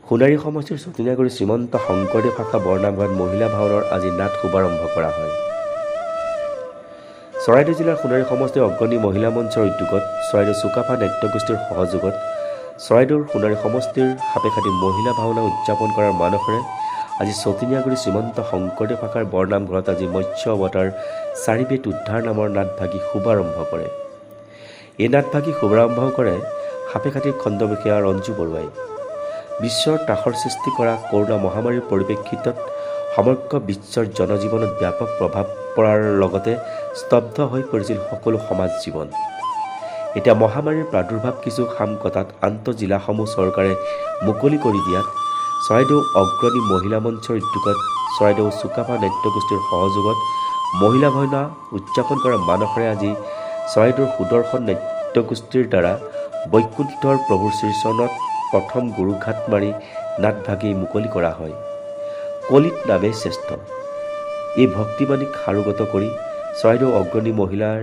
সোণাৰী সমষ্টিৰ চতিনীয়াগুৰি শ্ৰীমন্ত শংকৰদেৱ শাখা বৰনামঘৰত মহিলা ভাওনাৰ আজি নাট শুভাৰম্ভ কৰা হয়। চৰাইদেউ জিলাৰ সোণাৰী সমষ্টিৰ অগ্ৰণী মহিলা মঞ্চৰ উদ্যোগত চৰাইদেউ চুকাফা নাট্যগোষ্ঠীৰ সহযোগত চৰাইদেউৰ সোণাৰী সমষ্টিৰ সাপেখাতি মহিলা ভাওনা উদযাপন কৰাৰ মানসেৰে আজি চতিনীয়াগুৰি শ্ৰীমন্ত শংকৰদেৱ শাখাৰ বৰনামঘৰত আজি মৎস্য অৱতাৰ চাৰিবেদ উদ্ধাৰ নামৰ নাটভাগী শুভাৰম্ভ কৰে। এই নাটভাগী শুভাৰম্ভ কৰে সাপেখাতিৰ খণ্ডমুখীয়া ৰঞ্জু বৰুৱাই। বিশ্বৰ ত্ৰাসৰ সৃষ্টি কৰা কৰোনা মহামাৰীৰ পৰিপ্ৰেক্ষিতত সমগ্ৰ বিশ্বৰ জনজীৱনত ব্যাপক প্ৰভাৱ পৰাৰ লগতে স্তব্ধ হৈ পৰিছিল সকলো সমাজ জীৱন। এতিয়া মহামাৰীৰ প্ৰাদুৰ্ভাৱ কিছু খাম কটাত আন্তঃজিলাসমূহ চৰকাৰে মুকলি কৰি দিয়াত চৰাইদেউ অগ্ৰণী মহিলা মঞ্চৰ উদ্যোগত চৰাইদেউ চুকাফা নাট্যগোষ্ঠীৰ সহযোগত মহিলা ভাওনা উদযাপন কৰাৰ মানসেৰে আজি চৰাইদেউৰ সুদৰ্শন নাট্যগোষ্ঠীৰ দ্বাৰা বৈকুণ্ঠৰ প্ৰভুৰ শ্ৰীচৰণত প্ৰথম গুৰুঘাট মাৰি নাটভাগী মুকলি কৰা হয়। কলিত নামে শ্ৰেষ্ঠ এই ভক্তিবাণীক সাৰোগত কৰি চৰাইদেউ অগ্ৰণী মহিলাৰ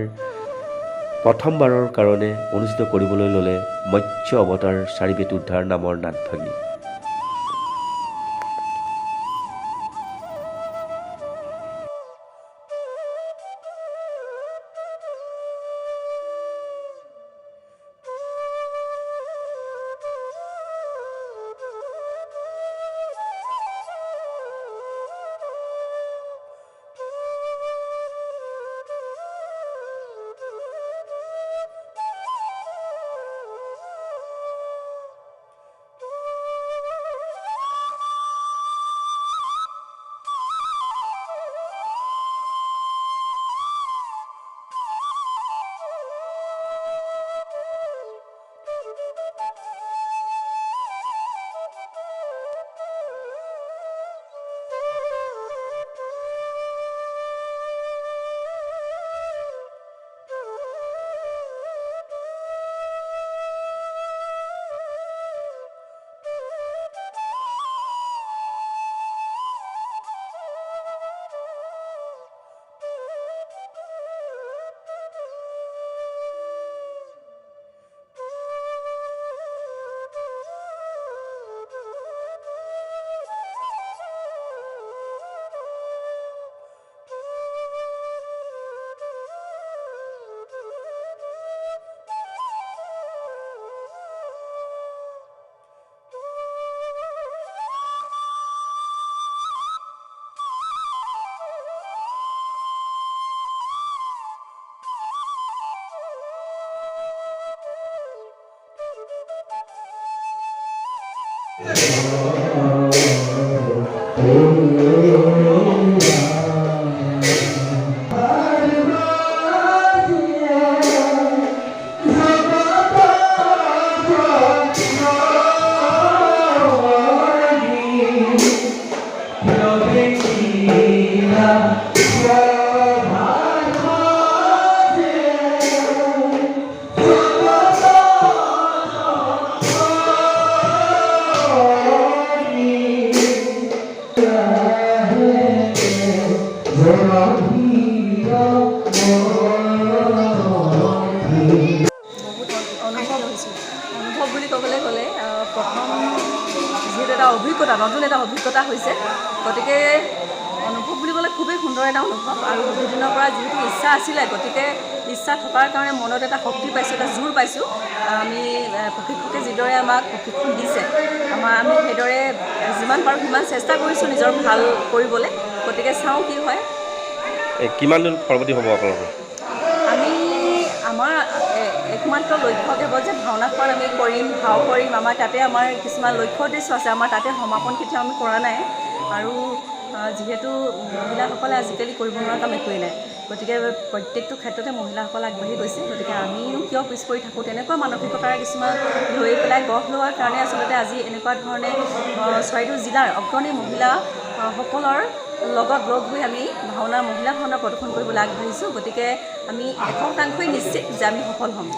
প্ৰথমবাৰৰ কাৰণে অনুষ্ঠিত কৰিবলৈ ল'লে মৎস্য অৱতাৰ চাৰিবেদ উদ্ধাৰ নামৰ নাটভাগী। অনুভৱ বুলি ক'বলৈ গ'লে প্ৰথম যিহেতু এটা অভিজ্ঞতা, নতুন এটা অভিজ্ঞতা হৈছে, গতিকে অনুভৱ বুলি ক'লে খুবেই সুন্দৰ এটা অনুভৱ। আৰু বহুদিনৰ পৰা যিহেতু ইচ্ছা আছিলে, গতিকে ইচ্ছা থকাৰ কাৰণে মনত এটা শক্তি পাইছোঁ, এটা জোৰ পাইছোঁ। আমি প্ৰশিক্ষকে যিদৰে আমাক প্ৰশিক্ষণ দিছে, আমি সেইদৰে যিমান পাৰোঁ সিমান চেষ্টা কৰিছোঁ নিজৰ ভাল কৰিবলৈ। গতিকে চাওঁ কি হয়। কিমান দূৰ পৰৱৰ্তী হ'ব আপোনালোকৰ? আমাৰ একমাত্ৰ লক্ষ্য কেৱল যে ভাওনাখন আমি কৰিম, ভাও কৰিম। আমাৰ তাতে আমাৰ কিছুমান লক্ষ্য উদ্দেশ্য আছে। আমাৰ তাতে সমাপন কেতিয়াও আমি কৰা নাই। আৰু যিহেতু মহিলাসকলে আজিকালি কৰিব নোৱাৰা কাম একোৱেই নাই, গতিকে প্ৰত্যেকটো ক্ষেত্ৰতে মহিলাসকল আগবাঢ়ি গৈছে। গতিকে আমিনো কিয় পিছ পৰি থাকোঁ, তেনেকুৱা মানসিকতাৰে কিছুমান লৈ পেলাই গঢ় লোৱাৰ কাৰণে আচলতে আজি এনেকুৱা ধৰণে চৰাইদেউ জিলাৰ অগ্ৰণী মহিলাসকলৰ লগত লগ হৈ আমি মহিলা ভাওনা প্ৰদৰ্শন কৰিবলৈ আগবাঢ়িছোঁ। গতিকে আমি 100% নিশ্চিত যে আমি সফল হ'ম।